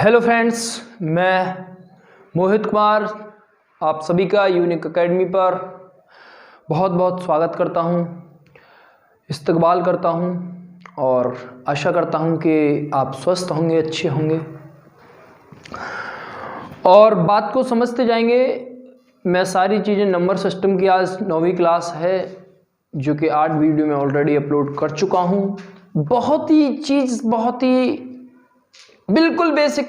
Hello friends, मैं मोहित कुमार आप सभी का यूनिक एकेडमी पर बहुत बहुत स्वागत करता हूं, इस्तकबाल करता हूं और आशा करता हूं कि आप स्वस्थ होंगे, अच्छे होंगे और बात को समझते जाएंगे। मैं सारी चीज़ें नंबर सिस्टम की आज 9वीं क्लास है जो कि 8 वीडियो में ऑलरेडी अपलोड कर चुका हूं। बहुत ही बिल्कुल बेसिक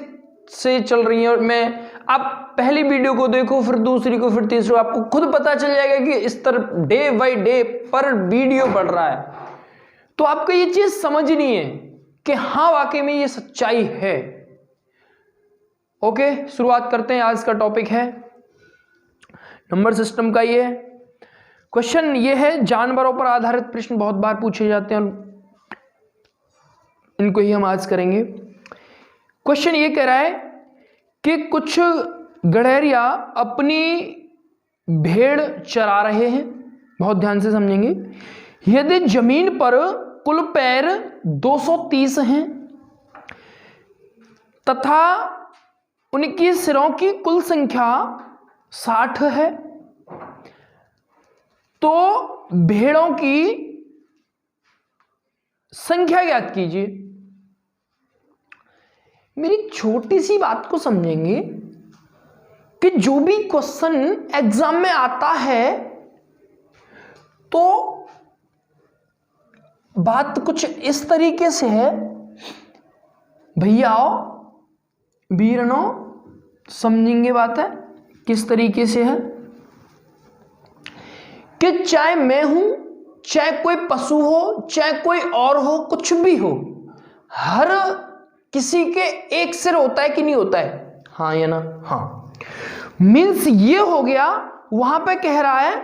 से चल रही है और मैं आप पहली वीडियो को देखो, फिर दूसरी को, फिर तीसरी, आपको खुद पता चल जाएगा कि इस तरह डे बाय डे पर वीडियो बढ़ रहा है। तो आपको ये चीज समझनी है कि हाँ वाकई में ये सच्चाई है। ओके, शुरुआत करते हैं। आज का टॉपिक है नंबर सिस्टम का। ये क्वेश्चन ये है, जानवरों पर आधारित प्रश्न बहुत बार पूछे जाते हैं और इनको ही हम आज करेंगे। क्वेश्चन ये कह रहा है कि कुछ गड़ेरिया अपनी भेड़ चरा रहे हैं। बहुत ध्यान से समझेंगे। यदि जमीन पर कुल पैर 230 हैं तथा उनकी सिरों की कुल संख्या 60 है तो भेड़ों की संख्या ज्ञात कीजिए। मेरी छोटी सी बात को समझेंगे कि जो भी क्वेश्चन एग्जाम में आता है तो बात कुछ इस तरीके से है। भैया वीरनो, समझेंगे बात है किस तरीके से है कि चाहे मैं हूं, चाहे कोई पशु हो, चाहे कोई और हो, कुछ भी हो, हर किसी के एक सिर होता है कि नहीं होता है? हाँ या ना? हाँ। मीन्स ये हो गया, वहां पे कह रहा है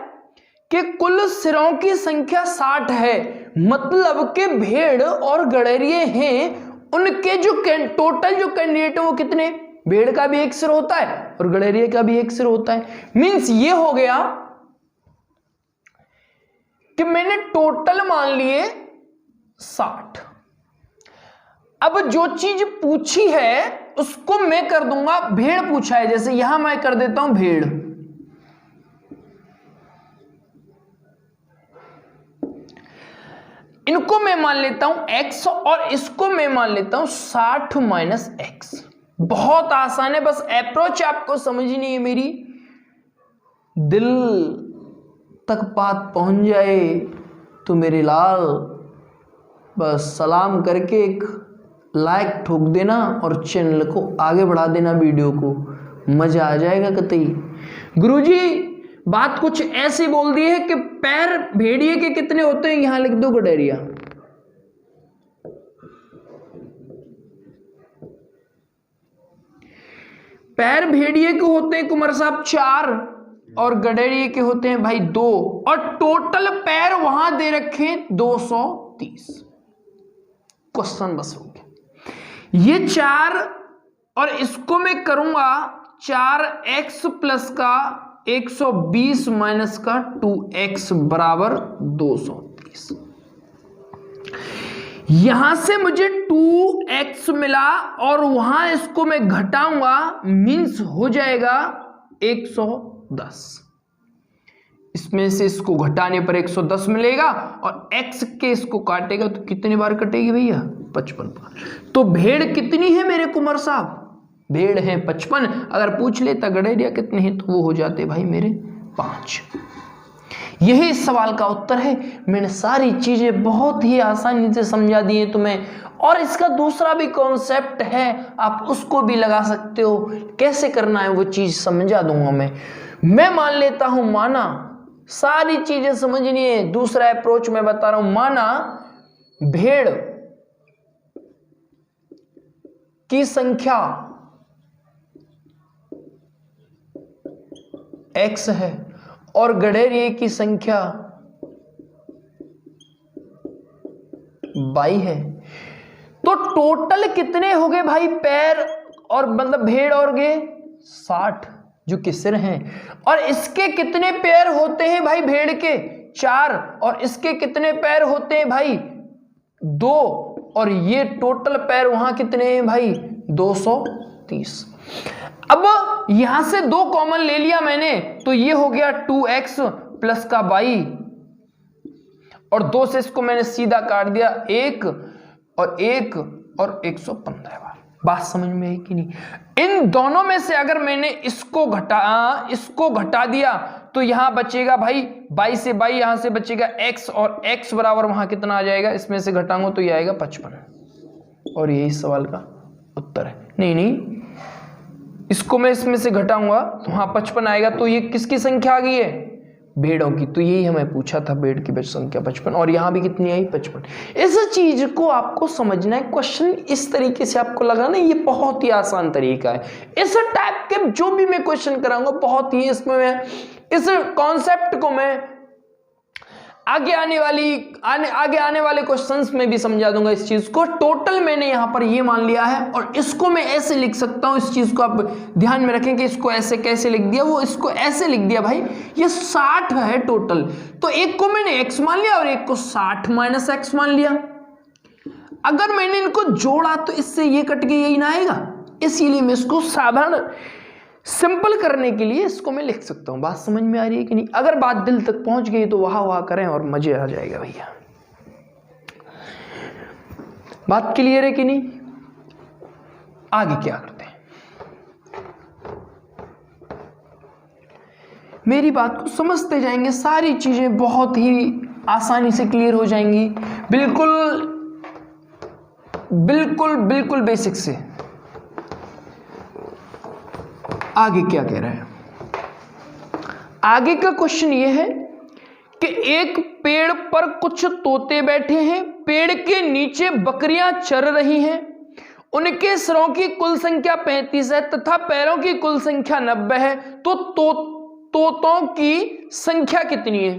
कि कुल सिरों की संख्या 60 है, मतलब कि भेड़ और गड़ेरिये हैं, उनके जो टोटल जो कैंडिडेट है वो कितने? भेड़ का भी एक सिर होता है और गड़ेरिये का भी एक सिर होता है। मीन्स ये हो गया कि मैंने टोटल मान लिए 60। अब जो चीज पूछी है उसको मैं कर दूंगा, भेड़ पूछा है, जैसे यहां मैं कर देता हूं भेड़। इनको मैं मान लेता हूं x और इसको मैं मान लेता हूं 60 माइनस x। बहुत आसान है, बस अप्रोच आपको समझनी है। मेरी दिल तक बात पहुंच जाए तो मेरे लाल बस सलाम करके एक लाइक ठोक देना और चैनल को आगे बढ़ा देना, वीडियो को, मजा आ जाएगा कतई। गुरुजी बात कुछ ऐसी बोल दी है कि पैर भेड़िए के कितने होते हैं, यहां लिख दो गड़ेरिया। पैर भेड़िए के होते हैं कुमार साहब 4 और गड़ेरिए के होते हैं भाई 2 और टोटल पैर वहां दे रखे 230। क्वेश्चन बस हो गया। ये 4 और इसको मैं करूंगा 4x प्लस का 120 माइनस का 2x बराबर 230। यहां से मुझे 2x मिला और वहां इसको मैं घटाऊंगा, मीन्स हो जाएगा 110। इसमें से इसको घटाने पर 110 मिलेगा और x के इसको काटेगा तो कितने बार कटेगी भैया? 55 बार। तो भेड़ कितनी है मेरे कुमार साहब? भेड़ है 55। अगर पूछ लेता गड़ेरिया कितने हैं तो वो हो जाते भाई मेरे 5। यही इस सवाल का उत्तर है। मैंने सारी चीजें बहुत ही आसानी से समझा दी है तुम्हें, और इसका दूसरा भी कॉन्सेप्ट है, आप उसको भी लगा सकते हो। कैसे करना है वो चीज समझा दूंगा मैं मान लेता हूं माना, सारी चीजें समझनी है। दूसरा अप्रोच मैं बता रहा हूं, माना भेड़ की संख्या x है और गड़ेरिये की संख्या y है, तो टोटल कितने हो गए भाई पैर और मतलब भेड़ और गे 60 जो कि सिर हैं, और इसके कितने पैर होते हैं भाई भेड़ के? 4 और इसके कितने पैर होते हैं भाई? 2 और ये टोटल पैर वहां कितने हैं भाई? 230। 30। अब यहां से 2 कॉमन ले लिया मैंने, तो ये हो गया 2x प्लस का y, और 2 से इसको मैंने सीधा काट दिया, 1 और 115 बार। बात समझ में आई कि नहीं? इन दोनों में से अगर मैंने इसको घटा दिया तो यहां बचेगा भाई y से y, यहां से बचेगा x, और x बराबर वहां कितना आ जाएगा, इसमें से घटाऊंगा तो ये आएगा 55, और यही सवाल का उत्तर है। नहीं, इसको मैं इसमें से घटाऊंगा तो वहां 55 आएगा, तो ये किसकी संख्या आ गई है, भेड़ों की। तो यही हमें पूछा था, भेड़ की संख्या 55, और यहां भी कितनी आई, 55। इस चीज को आपको समझना है। क्वेश्चन इस तरीके से आपको लगा ना, ये बहुत ही आसान तरीका है। इस टाइप के जो भी मैं क्वेश्चन कराऊंगा बहुत ही इसमें मैं इस कॉन्सेप्ट को मैं आगे आने वाले क्वेश्चंस में भी समझा दूंगा इस चीज को। टोटल मैंने यहां पर ये मान लिया है, और इसको मैं ऐसे लिख सकता हूं। इस चीज को आप ध्यान में रखें कि इसको ऐसे कैसे लिख दिया, वो इसको ऐसे लिख दिया भाई, ये 60 है टोटल। तो एक को मैंने x मान लिया और एक को 60 माइनस x मान लिया। अगर मैंने इनको जोड़ा तो इससे ये कट के यही ना आएगा, इसीलिए मैं इसको साधारण सिंपल करने के लिए इसको मैं लिख सकता हूं। बात समझ में आ रही है कि नहीं? अगर बात दिल तक पहुंच गई तो वाह करें और मजे आ जाएगा भैया। बात क्लियर है कि नहीं? आगे क्या करते हैं, मेरी बात को समझते जाएंगे, सारी चीजें बहुत ही आसानी से क्लियर हो जाएंगी, बिल्कुल बेसिक से। आगे क्या कह रहा है, आगे का क्वेश्चन ये है कि एक पेड़ पर कुछ तोते बैठे हैं, पेड़ के नीचे बकरियां चर रही हैं, उनके सिरों की कुल संख्या 35 है तथा पैरों की कुल संख्या 90 है, तो तोतों की संख्या कितनी है?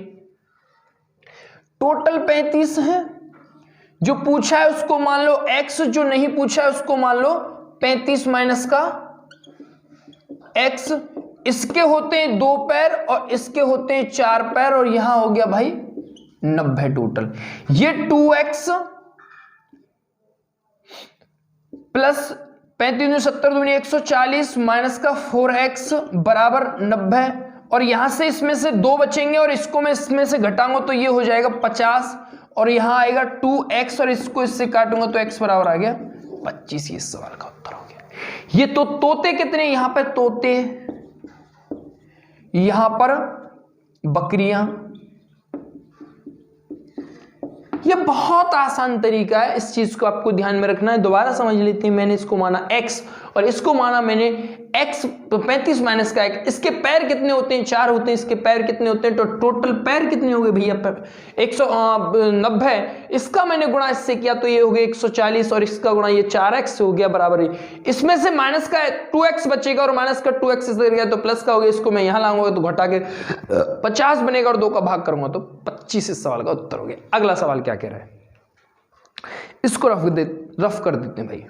टोटल 35 है, जो पूछा है उसको मान लो x, जो नहीं पूछा है उसको मान लो 35 माइनस का x। इसके होते हैं 2 पैर और इसके होते हैं 4 पैर, और यहां हो गया भाई 90 टोटल। ये 2x प्लस 35 70 दूनी 140 माइनस का 4x बराबर 90, और यहां से इसमें से 2 बचेंगे और इसको मैं इसमें से घटाऊंगा तो ये हो जाएगा 50, और यहां आएगा 2x, और इसको इससे काटूंगा तो x बराबर आ गया 25। ये सवाल का उत्तर हो गया। ये तो तोते कितने, यहां पर तोते, यहां पर बकरियां। ये बहुत आसान तरीका है, इस चीज को आपको ध्यान में रखना है। दोबारा समझ लेते हैं, मैंने इसको माना x और इसको माना मैंने x, तो 35 माइनस का 1। इसके पैर कितने होते हैं, 4 होते हैं, इसके पैर कितने होते हैं, तो टोटल पैर कितने हो गए भैया, 190। इसका मैंने गुणा इससे किया तो ये हो गया 140, और इसका गुणा ये 4x से हो गया बराबर। इसमें से माइनस का 2x बचेगा और माइनस का 2x से गया तो प्लस का हो गया। इसको मैं यहां लाऊंगा तो घटा के 50 बनेगा और 2 का भाग करूंगा तो 25। इस सवाल का उत्तर हो गया। अगला सवाल क्या कह रहा है, इसको रफ कर देते हैं भाई।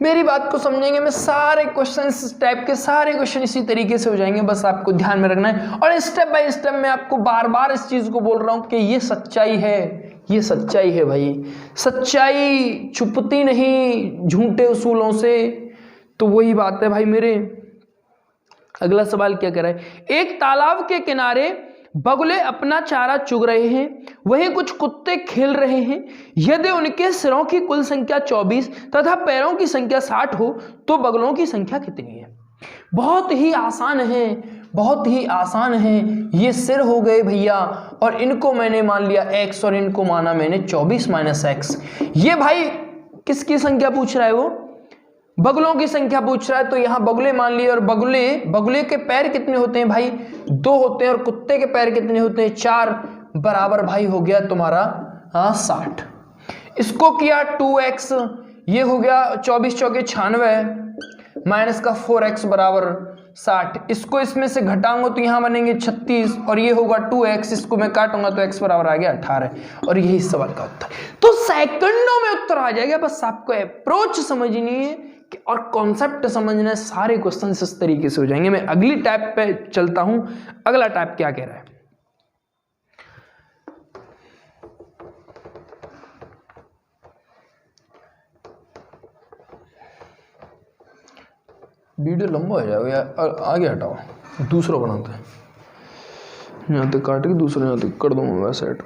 मेरी बात को समझेंगे मैं, सारे क्वेश्चन इस टाइप के सारे क्वेश्चन इसी तरीके से हो जाएंगे, बस आपको ध्यान में रखना है। और स्टेप बाय स्टेप मैं आपको बार बार इस चीज को बोल रहा हूं कि ये सच्चाई है, ये सच्चाई है भाई। सच्चाई छुपती नहीं झूठे उसूलों से, तो वही बात है भाई मेरे। अगला सवाल क्या कह रहा है, एक तालाब के किनारे बगुले अपना चारा चुग रहे हैं, वहीं कुछ कुत्ते खेल रहे हैं। यदि उनके सिरों की कुल संख्या 24 तथा पैरों की संख्या 60 हो तो बगुलों की संख्या कितनी है? बहुत ही आसान है, बहुत ही आसान है। ये सिर हो गए भैया, और इनको मैंने मान लिया x और इनको माना मैंने 24 माइनस x। ये भाई किसकी संख्या पूछ रहा है, वो बगुलों की संख्या पूछ रहा है, तो यहां बगुले मान लिए। और बगुले के पैर कितने होते हैं भाई, 2 होते हैं, और कुत्ते के पैर कितने होते हैं, 4 बराबर भाई हो गया तुम्हारा 60। इसको किया 2x, ये हो गया 24 चौके 96 माइनस का 4x बराबर 60। इसको इसमें से घटाऊंगा तो यहां बनेंगे 36, और ये होगा 2x, इसको मैं काटूंगा तो x बराबर आ गया 18, और यही सवाल का उत्तर। तो सेकंडों में उत्तर आ जाएगा, बस आपको अप्रोच समझनी है और कॉन्सेप्ट समझना है। सारे क्वेश्चन इस तरीके से हो जाएंगे। मैं अगली टाइप पे चलता हूं। अगला टाइप क्या कह रहा है, वीडियो लंबा हो जाएगा यार, आगे हटाओ, दूसरा बनाते हैं। यहाँ तक काट के दूसरे यहाँ तक कर दूँगा मैं सेट।